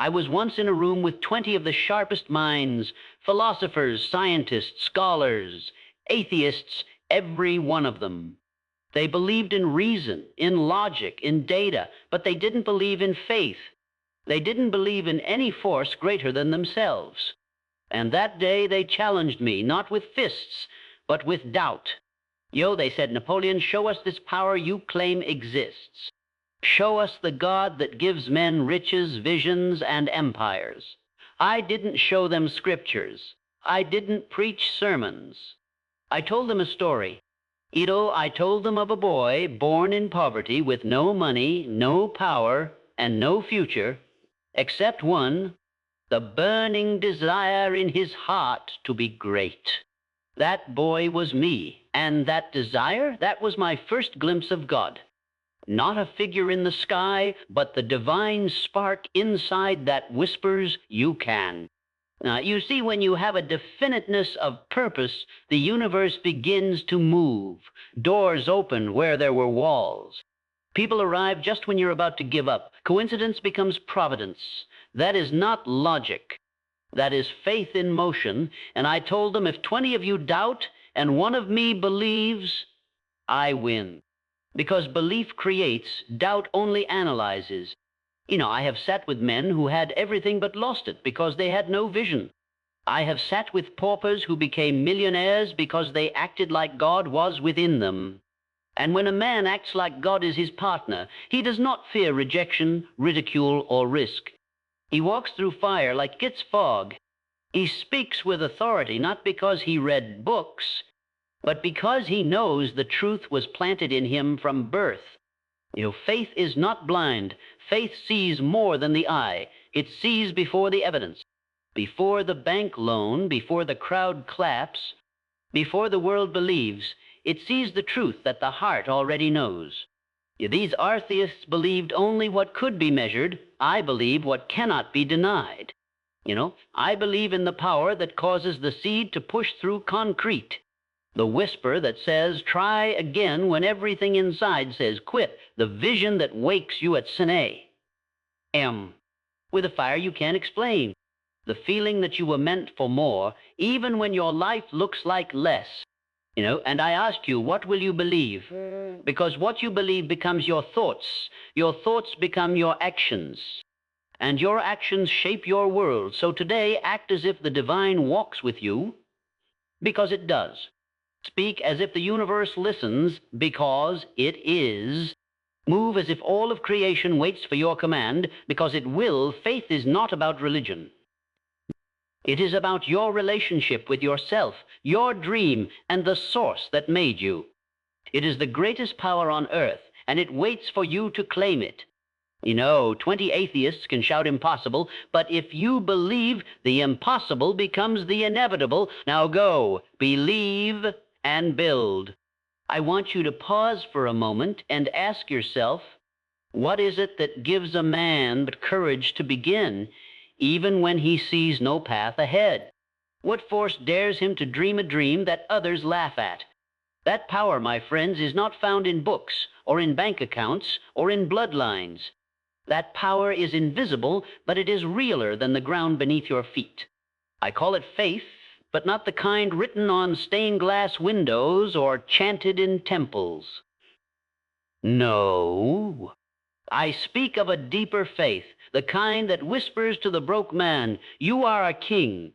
I was once in a room with 20 of the sharpest minds, philosophers, scientists, scholars, atheists, every one of them. They believed in reason, in logic, in data, but they didn't believe in faith. They didn't believe in any force greater than themselves. And that day they challenged me, not with fists, but with doubt. They said, Napoleon, show us this power you claim exists. Show us the God that gives men riches, visions, and empires. I didn't show them scriptures. I didn't preach sermons. I told them a story. I told them of a boy born in poverty with no money, no power, and no future, except one, the burning desire in his heart to be great. That boy was me, and that desire, that was my first glimpse of God. Not a figure in the sky, but the divine spark inside that whispers, you can. Now, you see, when you have a definiteness of purpose, the universe begins to move. Doors open where there were walls. People arrive just when you're about to give up. Coincidence becomes providence. That is not logic. That is faith in motion. And I told them, if 20 of you doubt and one of me believes, I win. Because belief creates, doubt only analyzes. I have sat with men who had everything but lost it because they had no vision. I have sat with paupers who became millionaires because they acted like God was within them. And when a man acts like God is his partner, he does not fear rejection, ridicule, or risk. He walks through fire like gets fog. He speaks with authority, not because he read books, but because he knows the truth was planted in him from birth. Faith is not blind. Faith sees more than the eye. It sees before the evidence, before the bank loan, before the crowd claps, before the world believes. It sees the truth that the heart already knows. These atheists believed only what could be measured. I believe what cannot be denied. I believe in the power that causes the seed to push through concrete. The whisper that says, try again when everything inside says quit. The vision that wakes you at Sine. M. With a fire you can't explain. The feeling that you were meant for more, even when your life looks like less. And I ask you, what will you believe? Because what you believe becomes your thoughts. Your thoughts become your actions. And your actions shape your world. So today, act as if the divine walks with you, because it does. Speak as if the universe listens, because it is. Move as if all of creation waits for your command, because it will. Faith is not about religion. It is about your relationship with yourself, your dream, and the source that made you. It is the greatest power on earth, and it waits for you to claim it. 20 atheists can shout impossible, but if you believe, the impossible becomes the inevitable. Now go, believe, and build. I want you to pause for a moment and ask yourself, what is it that gives a man the courage to begin, even when he sees no path ahead? What force dares him to dream a dream that others laugh at? That power, my friends, is not found in books, or in bank accounts, or in bloodlines. That power is invisible, but it is realer than the ground beneath your feet. I call it faith, but not the kind written on stained glass windows or chanted in temples. No, I speak of a deeper faith, the kind that whispers to the broke man, you are a king.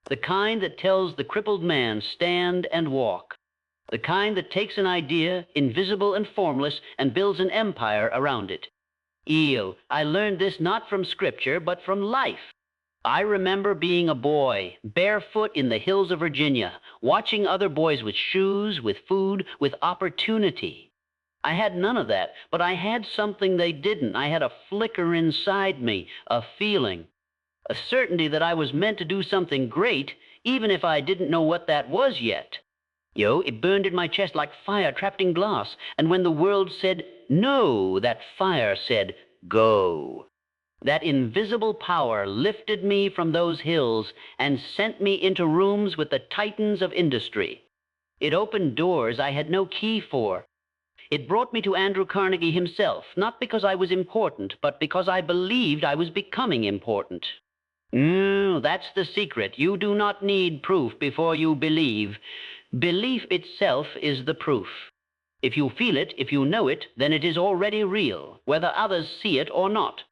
The kind that tells the crippled man, stand and walk. The kind that takes an idea, invisible and formless, and builds an empire around it. I learned this not from scripture, but from life. I remember being a boy, barefoot in the hills of Virginia, watching other boys with shoes, with food, with opportunity. I had none of that, but I had something they didn't. I had a flicker inside me, a feeling, a certainty that I was meant to do something great, even if I didn't know what that was yet. It burned in my chest like fire trapped in glass, and when the world said no, that fire said go. That invisible power lifted me from those hills and sent me into rooms with the titans of industry. It opened doors I had no key for. It brought me to Andrew Carnegie himself, not because I was important, but because I believed I was becoming important. That's the secret. You do not need proof before you believe. Belief itself is the proof. If you feel it, if you know it, then it is already real, whether others see it or not.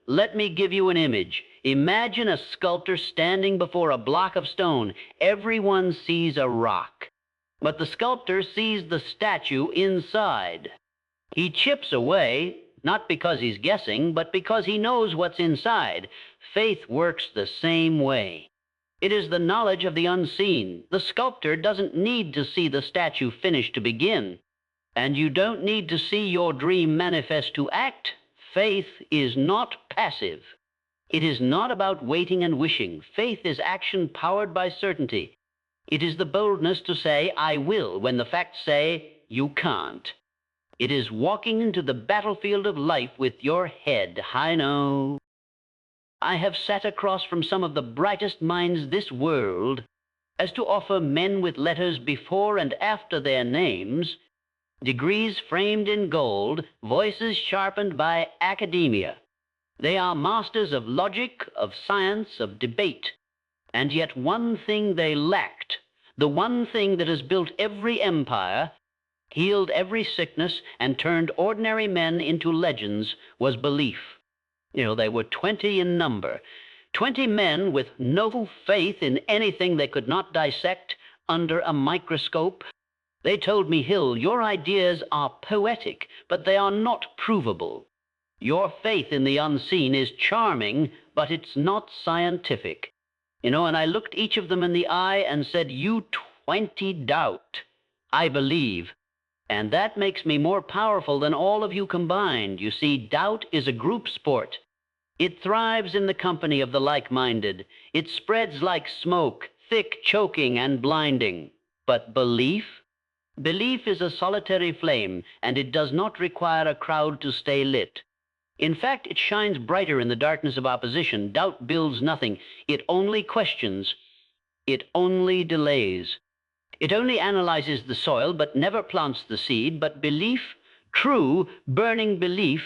Let me give you an image. Imagine a sculptor standing before a block of stone. Everyone sees a rock, but the sculptor sees the statue inside. He chips away, not because he's guessing, but because he knows what's inside. Faith works the same way. It is the knowledge of the unseen. The sculptor doesn't need to see the statue finished to begin, and you don't need to see your dream manifest to act. Faith is not passive. It is not about waiting and wishing. Faith is action powered by certainty. It is the boldness to say, I will, when the facts say, you can't. It is walking into the battlefield of life with your head high. No. I have sat across from some of the brightest minds this world, as to offer men with letters before and after their names, degrees framed in gold, voices sharpened by academia. They are masters of logic, of science, of debate. And yet one thing they lacked, the one thing that has built every empire, healed every sickness, and turned ordinary men into legends, was belief. They were 20 in number. 20 men with no faith in anything they could not dissect under a microscope. They told me, Hill, your ideas are poetic, but they are not provable. Your faith in the unseen is charming, but it's not scientific. And I looked each of them in the eye and said, you 20 doubt. I believe. And that makes me more powerful than all of you combined. You see, doubt is a group sport. It thrives in the company of the like-minded. It spreads like smoke, thick, choking, and blinding. But belief? Belief is a solitary flame, and it does not require a crowd to stay lit. In fact, it shines brighter in the darkness of opposition. Doubt builds nothing. It only questions. It only delays. It only analyzes the soil, but never plants the seed. But belief, true, burning belief,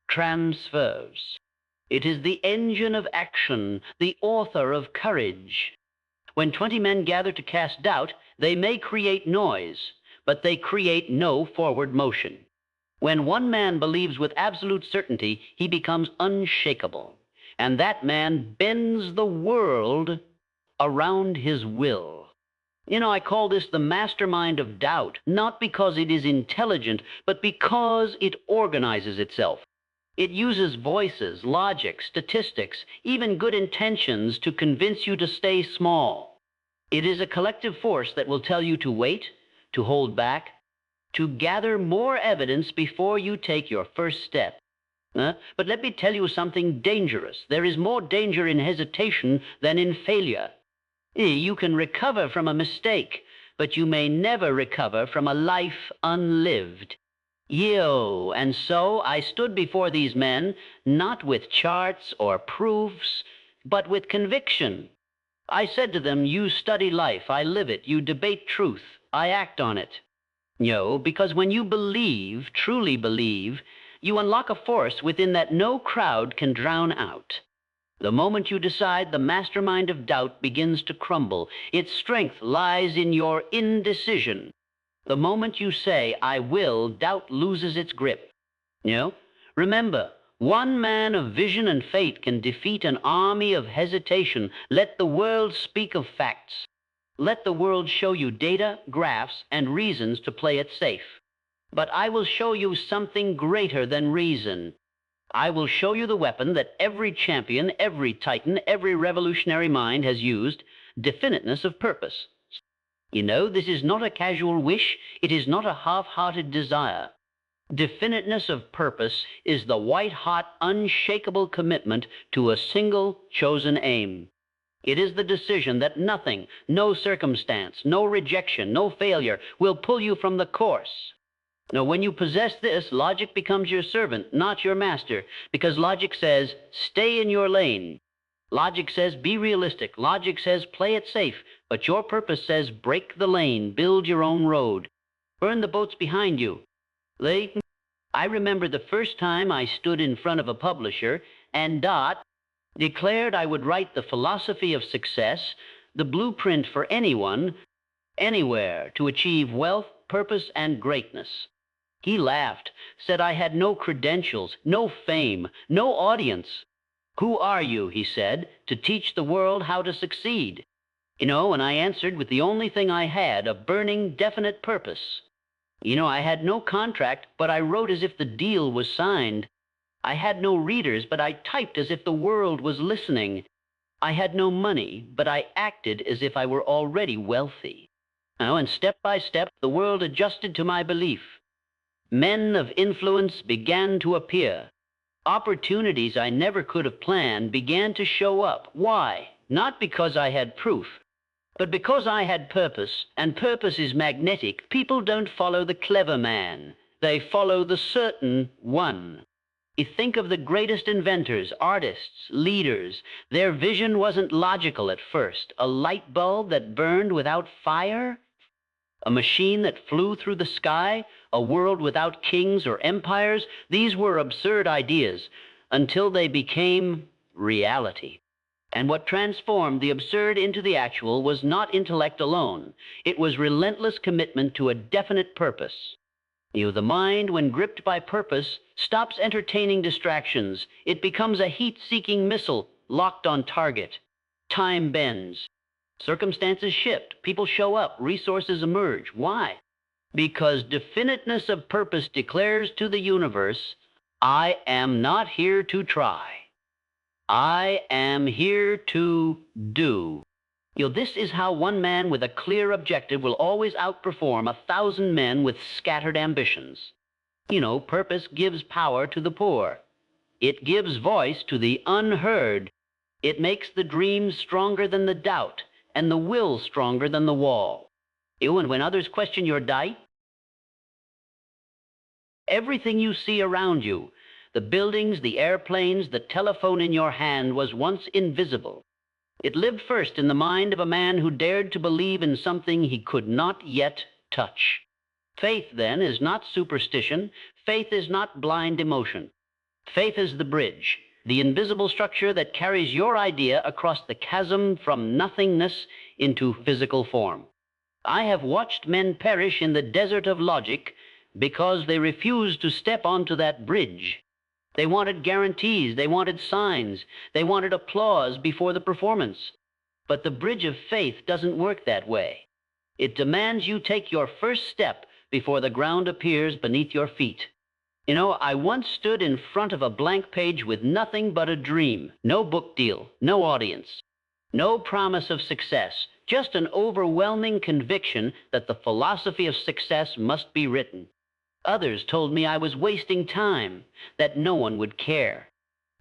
transfers. It is the engine of action, the author of courage. When 20 men gather to cast doubt, they may create noise, but they create no forward motion. When one man believes with absolute certainty, he becomes unshakable, and that man bends the world around his will. I call this the mastermind of doubt, not because it is intelligent, but because it organizes itself. It uses voices, logic, statistics, even good intentions to convince you to stay small. It is a collective force that will tell you to wait, to hold back, to gather more evidence before you take your first step. But let me tell you something dangerous. There is more danger in hesitation than in failure. You can recover from a mistake, but you may never recover from a life unlived. And so I stood before these men, not with charts or proofs, but with conviction. I said to them, you study life, I live it. You debate truth, I act on it. Because when you believe, truly believe, you unlock a force within that no crowd can drown out. The moment you decide, the mastermind of doubt begins to crumble. Its strength lies in your indecision. The moment you say, I will, doubt loses its grip. Remember, one man of vision and faith can defeat an army of hesitation. Let the world speak of facts. Let the world show you data, graphs, and reasons to play it safe. But I will show you something greater than reason. I will show you the weapon that every champion, every titan, every revolutionary mind has used, definiteness of purpose. This is not a casual wish. It is not a half-hearted desire. Definiteness of purpose is the white-hot, unshakable commitment to a single chosen aim. It is the decision that nothing, no circumstance, no rejection, no failure will pull you from the course. Now, when you possess this, logic becomes your servant, not your master, because logic says, stay in your lane. Logic says, be realistic. Logic says, play it safe. But your purpose says, break the lane, build your own road. Burn the boats behind you. I remember the first time I stood in front of a publisher and declared I would write the philosophy of success, the blueprint for anyone, anywhere, to achieve wealth, purpose, and greatness. He laughed, said I had no credentials, no fame, no audience. Who are you, he said, to teach the world how to succeed? And I answered with the only thing I had, a burning, definite purpose. I had no contract, but I wrote as if the deal was signed. I had no readers, but I typed as if the world was listening. I had no money, but I acted as if I were already wealthy. And step by step, the world adjusted to my belief. Men of influence began to appear. Opportunities I never could have planned began to show up. Why? Not because I had proof, but because I had purpose, and purpose is magnetic. People don't follow the clever man. They follow the certain one. You think of the greatest inventors, artists, leaders. Their vision wasn't logical at first. A light bulb that burned without fire? A machine that flew through the sky? A world without kings or empires? These were absurd ideas until they became reality. And what transformed the absurd into the actual was not intellect alone. It was relentless commitment to a definite purpose. The mind, when gripped by purpose, stops entertaining distractions. It becomes a heat-seeking missile locked on target. Time bends. Circumstances shift. People show up. Resources emerge. Why? Because definiteness of purpose declares to the universe, I am not here to try. I am here to do. This is how one man with a clear objective will always outperform 1,000 men with scattered ambitions. Purpose gives power to the poor. It gives voice to the unheard. It makes the dream stronger than the doubt, and the will stronger than the wall. And when others question your diet, everything you see around you, the buildings, the airplanes, the telephone in your hand, was once invisible. It lived first in the mind of a man who dared to believe in something he could not yet touch. Faith, then, is not superstition. Faith is not blind emotion. Faith is the bridge, the invisible structure that carries your idea across the chasm from nothingness into physical form. I have watched men perish in the desert of logic because they refused to step onto that bridge. They wanted guarantees, they wanted signs, they wanted applause before the performance. But the bridge of faith doesn't work that way. It demands you take your first step before the ground appears beneath your feet. I once stood in front of a blank page with nothing but a dream, no book deal, no audience, no promise of success, just an overwhelming conviction that the philosophy of success must be written. Others told me I was wasting time, that no one would care,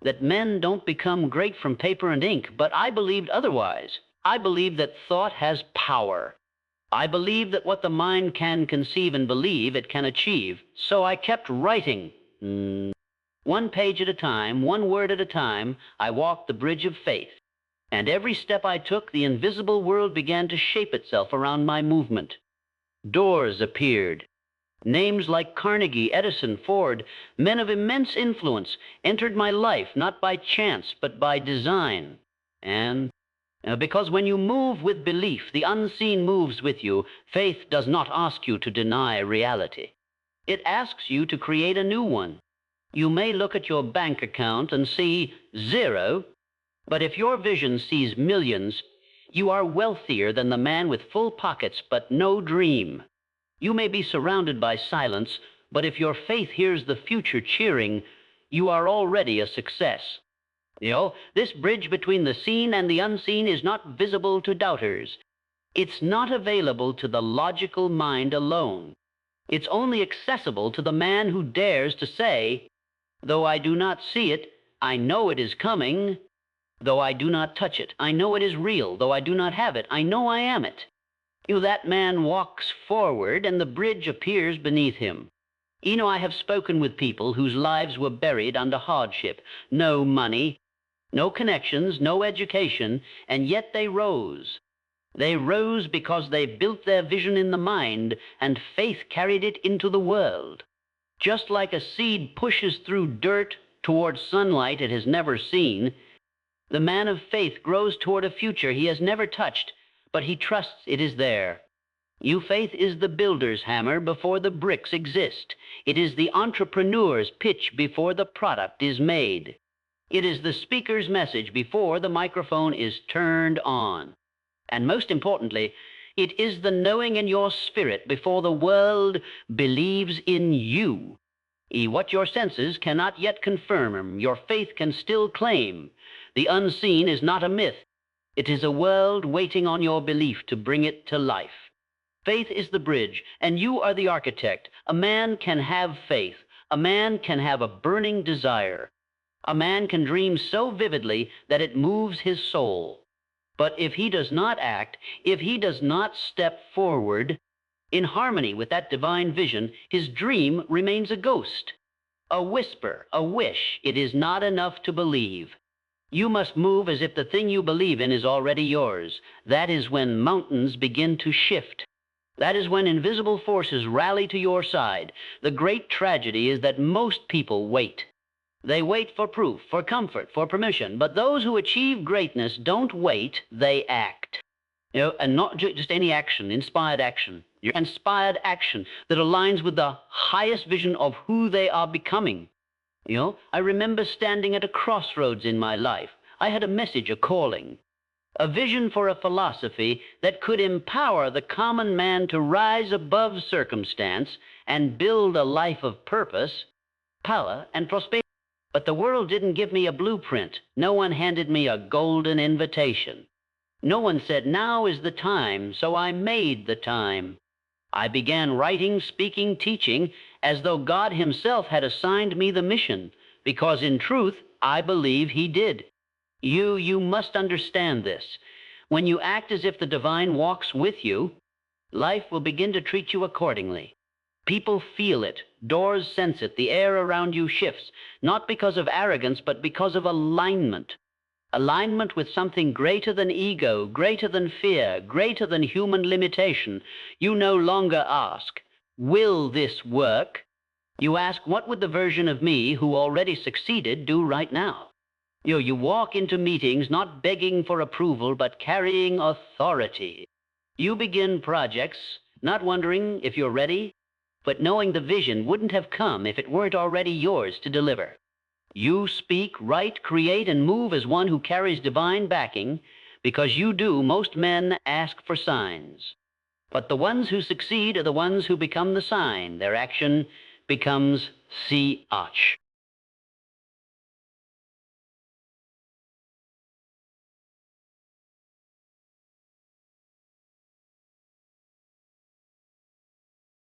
that men don't become great from paper and ink, but I believed otherwise. I believed that thought has power. I believed that what the mind can conceive and believe, it can achieve. So I kept writing. One page at a time, one word at a time, I walked the bridge of faith. And every step I took, the invisible world began to shape itself around my movement. Doors appeared. Names like Carnegie, Edison, Ford, men of immense influence, entered my life not by chance but by design. And because when you move with belief, the unseen moves with you. Faith does not ask you to deny reality. It asks you to create a new one. You may look at your bank account and see zero, but if your vision sees millions, you are wealthier than the man with full pockets but no dream. You may be surrounded by silence, but if your faith hears the future cheering, you are already a success. This bridge between the seen and the unseen is not visible to doubters. It's not available to the logical mind alone. It's only accessible to the man who dares to say, though I do not see it, I know it is coming. Though I do not touch it, I know it is real. Though I do not have it, I know I am it. That man walks forward and the bridge appears beneath him. I have spoken with people whose lives were buried under hardship. No money, no connections, no education, and yet they rose. They rose because they built their vision in the mind, and faith carried it into the world. Just like a seed pushes through dirt towards sunlight it has never seen, the man of faith grows toward a future he has never touched, but he trusts it is there. Faith is the builder's hammer before the bricks exist. It is the entrepreneur's pitch before the product is made. It is the speaker's message before the microphone is turned on. And most importantly, it is the knowing in your spirit before the world believes in you. What your senses cannot yet confirm, your faith can still claim. The unseen is not a myth. It is a world waiting on your belief to bring it to life. Faith is the bridge, and you are the architect. A man can have faith. A man can have a burning desire. A man can dream so vividly that it moves his soul. But if he does not act, if he does not step forward in harmony with that divine vision, his dream remains a ghost, a whisper, a wish. It is not enough to believe. You must move as if the thing you believe in is already yours. That is when mountains begin to shift. That is when invisible forces rally to your side. The great tragedy is that most people wait. They wait for proof, for comfort, for permission. But those who achieve greatness don't wait, they act. And not just any action, inspired action. Inspired action that aligns with the highest vision of who they are becoming. I remember standing at a crossroads in my life. I had a message, a calling, a vision for a philosophy that could empower the common man to rise above circumstance and build a life of purpose, power, and prosperity. But the world didn't give me a blueprint. No one handed me a golden invitation. No one said, now is the time, so I made the time. I began writing, speaking, teaching, as though God himself had assigned me the mission, because in truth, I believe he did. You must understand this. When you act as if the divine walks with you, life will begin to treat you accordingly. People feel it. Doors sense it. The air around you shifts, not because of arrogance, but because of alignment. Alignment with something greater than ego, greater than fear, greater than human limitation. You no longer ask, will this work? You ask, what would the version of me who already succeeded do right now? You walk into meetings not begging for approval, but carrying authority. You begin projects, not wondering if you're ready, but knowing the vision wouldn't have come if it weren't already yours to deliver. You speak, write, create, and move as one who carries divine backing, because you do. Most men ask for signs. But the ones who succeed are the ones who become the sign. Their action becomes siach.